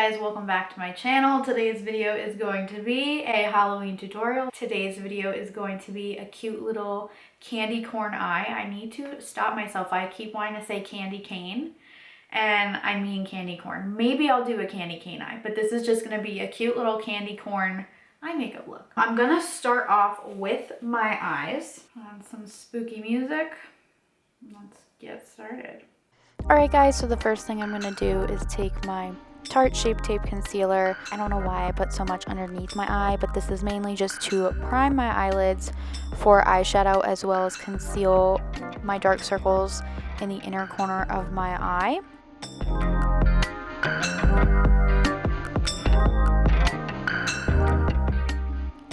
guys, welcome back to my channel. Today's video is going to be a Halloween tutorial. Today's video is going to be a cute little candy corn eye. I need to stop myself. I keep wanting to say candy cane and I mean candy corn. Maybe I'll do a candy cane eye, but this is just going to be a cute little candy corn eye makeup look. I'm going to start off with my eyes on some spooky music. Let's get started. Alright guys, so the first thing I'm going to do is take my Tarte Shape Tape Concealer. I don't know why I put so much underneath my eye, but this is mainly just to prime my eyelids for eyeshadow as well as conceal my dark circles in the inner corner of my eye.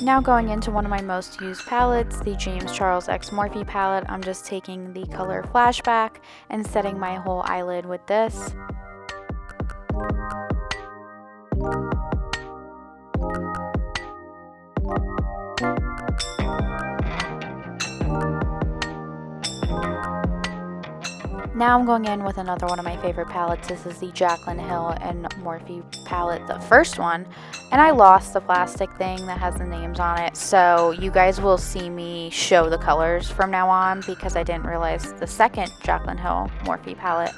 Now going into one of my most used palettes, the James Charles X Morphe palette, I'm just taking the color Flashback and setting my whole eyelid with this. Now I'm going in with another one of my favorite palettes. This is the Jaclyn Hill and Morphe palette, the first one. And I lost the plastic thing that has the names on it. So you guys will see me show the colors from now on because I didn't realize the second Jaclyn Hill Morphe palette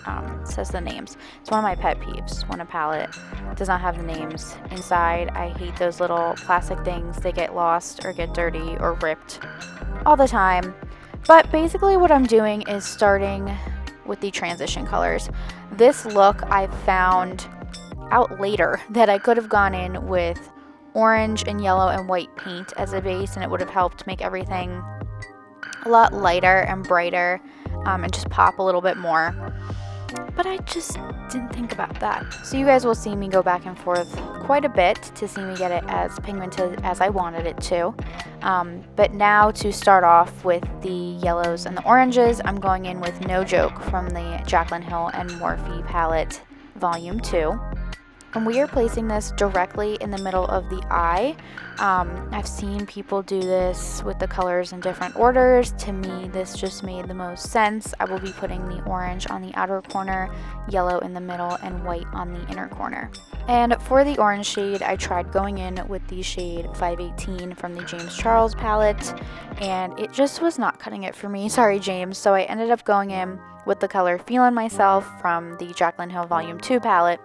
says the names. It's one of my pet peeves when a palette does not have the names inside. I hate those little plastic things. They get lost or get dirty or ripped all the time. But basically what I'm doing is starting with the transition colors. This look I found out later that I could have gone in with orange and yellow and white paint as a base, and it would have helped make everything a lot lighter and brighter and just pop a little bit more. But I just didn't think about that. So you guys will see me go back and forth quite a bit to see me get it as pigmented as I wanted it to. But now to start off with the yellows and the oranges, I'm going in with No Joke from the Jaclyn Hill and Morphe palette Volume 2. And we are placing this directly in the middle of the eye. I've seen people do this with the colors in different orders. To me, this just made the most sense. I will be putting the orange on the outer corner, yellow in the middle, and white on the inner corner. And for the orange shade, I tried going in with the shade 518 from the James Charles palette, and it just was not cutting it for me. Sorry, James. So I ended up going in with the color Feelin' Myself from the Jaclyn Hill Volume 2 palette.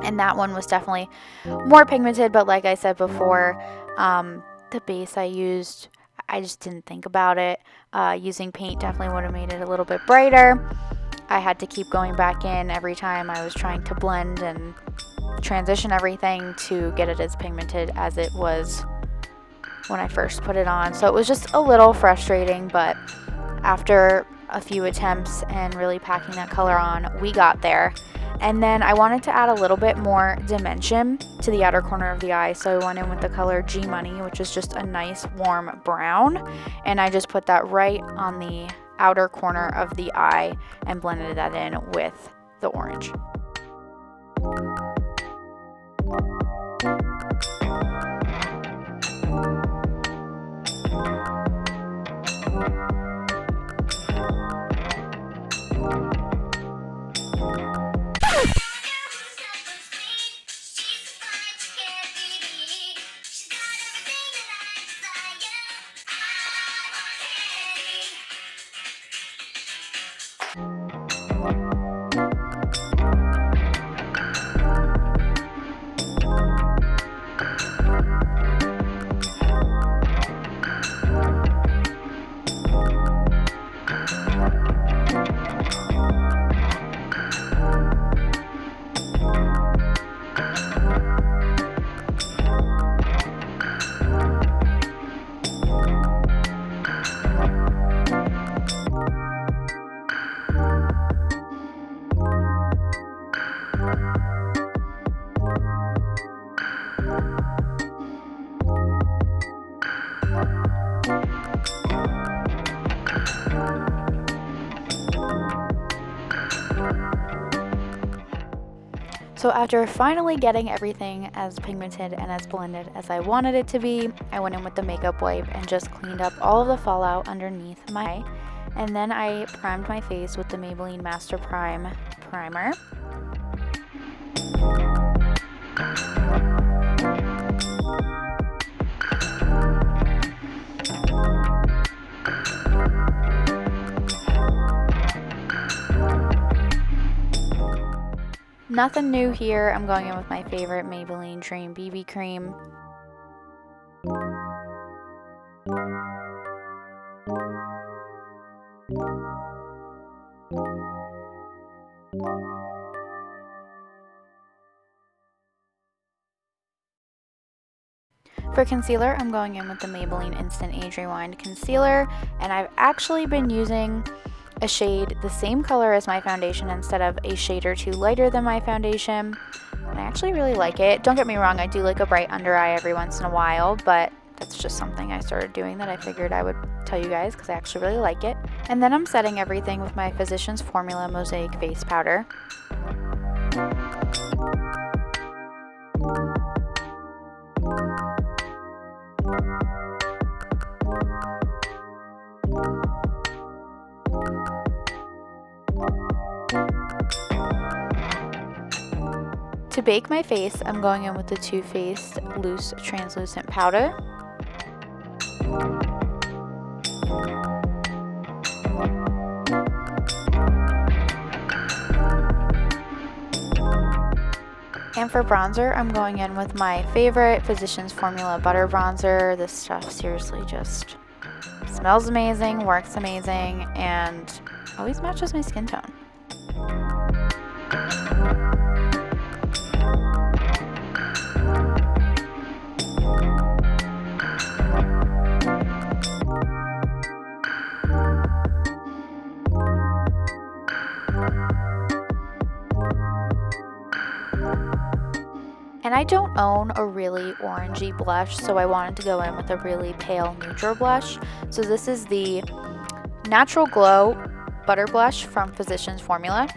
And that one was definitely more pigmented, but like I said before, the base I used, I just didn't think about it. Using paint definitely would have made it a little bit brighter. I had to keep going back in every time I was trying to blend and transition everything to get it as pigmented as it was when I first put it on. So it was just a little frustrating, but after a few attempts and really packing that color on, we got there. And then I wanted to add a little bit more dimension to the outer corner of the eye, so I went in with the color G Money, which is just a nice warm brown, and I just put that right on the outer corner of the eye and blended that in with the orange. So after finally getting everything as pigmented and as blended as I wanted it to be, I went in with the makeup wipe and just cleaned up all of the fallout underneath my eye. And then I primed my face with the Maybelline Master Prime primer. Nothing new here. I'm going in with my favorite Maybelline Dream BB Cream. For concealer, I'm going in with the Maybelline Instant Age Rewind Concealer, and I've actually been using a shade the same color as my foundation instead of a shade or two lighter than my foundation, and I actually really like it. Don't get me wrong, I do like a bright under eye every once in a while, but that's just something I started doing that I figured I would tell you guys because I actually really like it. And then I'm setting everything with my Physicians Formula Mosaic Face Powder. To bake my face, I'm going in with the Too Faced Loose Translucent Powder. And for bronzer, I'm going in with my favorite Physicians Formula Butter Bronzer. This stuff seriously just smells amazing, works amazing, and always matches my skin tone. And I don't own a really orangey blush, so I wanted to go in with a really pale neutral blush. So this is the Natural Glow Butter Blush from Physicians Formula.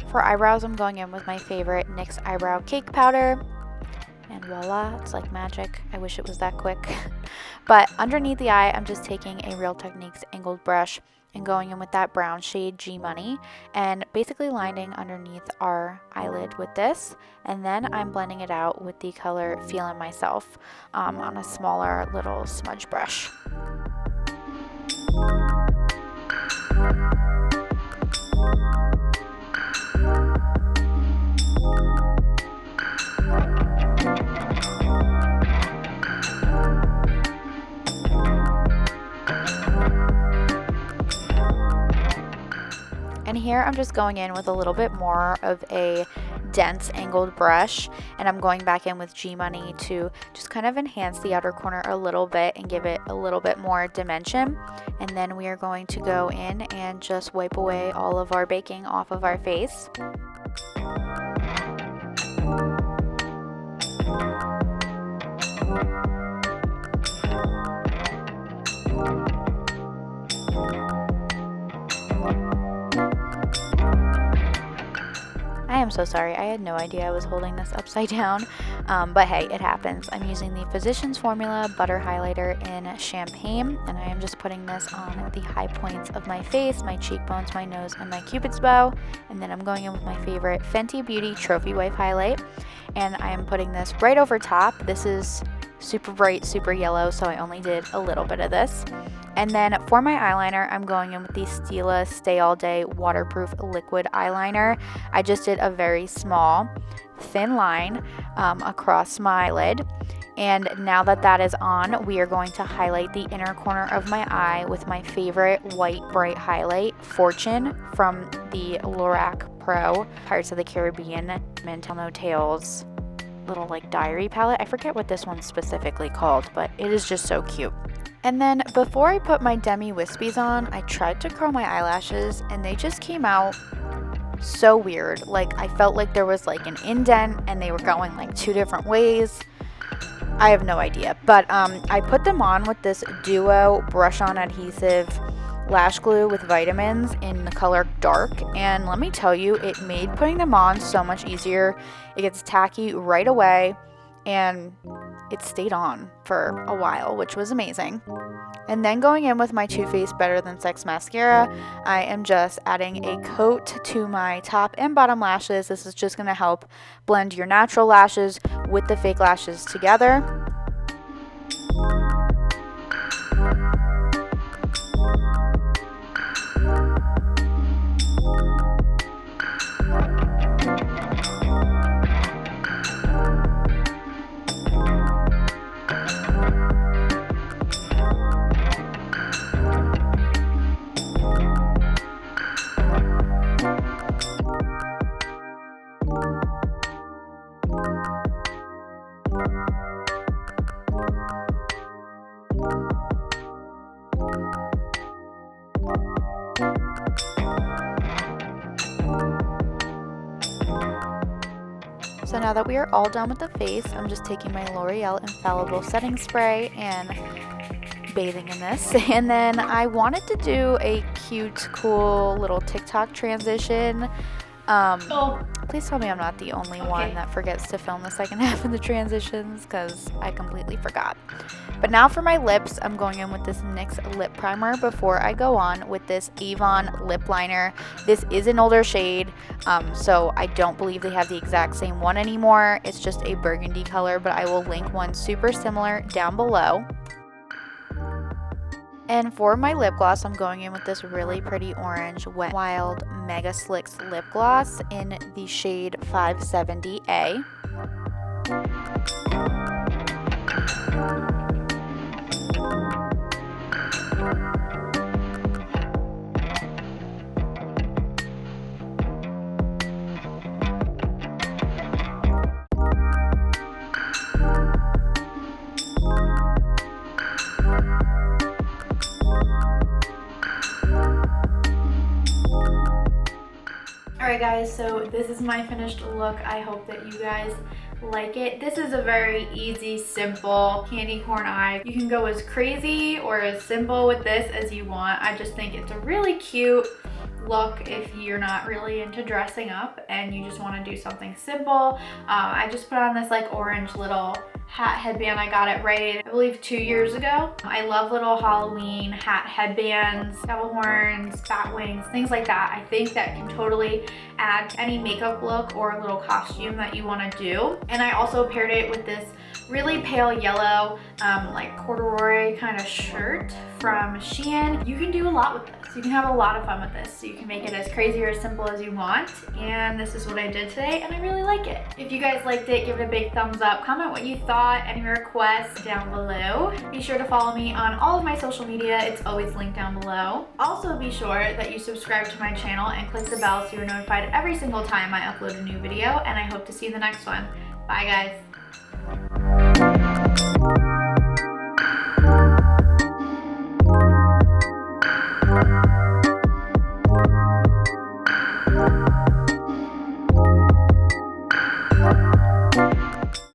For eyebrows, I'm going in with my favorite NYX Eyebrow Cake Powder. And voila, it's like magic. I wish it was that quick. But underneath the eye, I'm just taking a Real Techniques angled brush and going in with that brown shade G Money and basically lining underneath our eyelid with this. And then I'm blending it out with the color Feelin' Myself on a smaller little smudge brush. And here I'm just going in with a little bit more of a dense angled brush, and I'm going back in with G Money to just kind of enhance the outer corner a little bit and give it a little bit more dimension. And then we are going to go in and just wipe away all of our baking off of our face. I am so sorry, I had no idea I was holding this upside down, but hey, it happens. I'm using the Physicians Formula Butter Highlighter in Champagne, and I am just putting this on the high points of my face, my cheekbones, my nose, and my cupid's bow, and then I'm going in with my favorite Fenty Beauty Trophy Wife Highlight, and I am putting this right over top. This is super bright, super yellow, so I only did a little bit of this. And then for my eyeliner, I'm going in with the Stila Stay All Day Waterproof Liquid Eyeliner. I just did a very small, thin line across my eyelid. And now that that is on, we are going to highlight the inner corner of my eye with my favorite white bright highlight, Fortune, from the Lorac Pro Pirates of the Caribbean Men Tell No Tales little like diary palette. I forget what this one's specifically called, but it is just so cute. And then before I put my Demi Wispies on, I tried to curl my eyelashes and they just came out so weird. Like I felt like there was like an indent and they were going like two different ways. I have no idea, but I put them on with this Duo brush on adhesive lash glue with vitamins in the color dark, and let me tell you, it made putting them on so much easier. It gets tacky right away and it stayed on for a while, which was amazing. And then going in with my Too Faced Better Than Sex mascara, I am just adding a coat to my top and bottom lashes. This is just going to help blend your natural lashes with the fake lashes together. So now that we are all done with the face, I'm just taking my L'Oreal Infallible Setting Spray and bathing in this. And then I wanted to do a cute, cool little TikTok transition. Please tell me I'm not the only one that forgets to film the second half of the transitions, because I completely forgot. But now for my lips, I'm going in with this NYX lip primer before I go on with this Avon lip liner. This is an older shade, so I don't believe they have the exact same one anymore. It's just a burgundy color, but I will link one super similar down below. And for my lip gloss, I'm going in with this really pretty orange Wet n Wild Mega Slicks lip gloss in the shade 570A. Alright guys, so this is my finished look. I hope that you guys like it. This is a very easy, simple candy corn eye. You can go as crazy or as simple with this as you want. I just think it's a really cute look if you're not really into dressing up and you just want to do something simple. I just put on this like orange little hat headband. I got it right, I believe 2 years ago. I love little Halloween hat headbands, devil horns, bat wings, things like that. I think that can totally add to any makeup look or little costume that you want to do. And I also paired it with this really pale yellow like corduroy kind of shirt from Shein. You can do a lot with this. You can have a lot of fun with this. So you can make it as crazy or as simple as you want. And this is what I did today, and I really like it. If you guys liked it, give it a big thumbs up. Comment what you thought, any requests down below. Be sure to follow me on all of my social media. It's always linked down below. Also be sure that you subscribe to my channel and click the bell so you're notified every single time I upload a new video, and I hope to see you in the next one. Bye guys.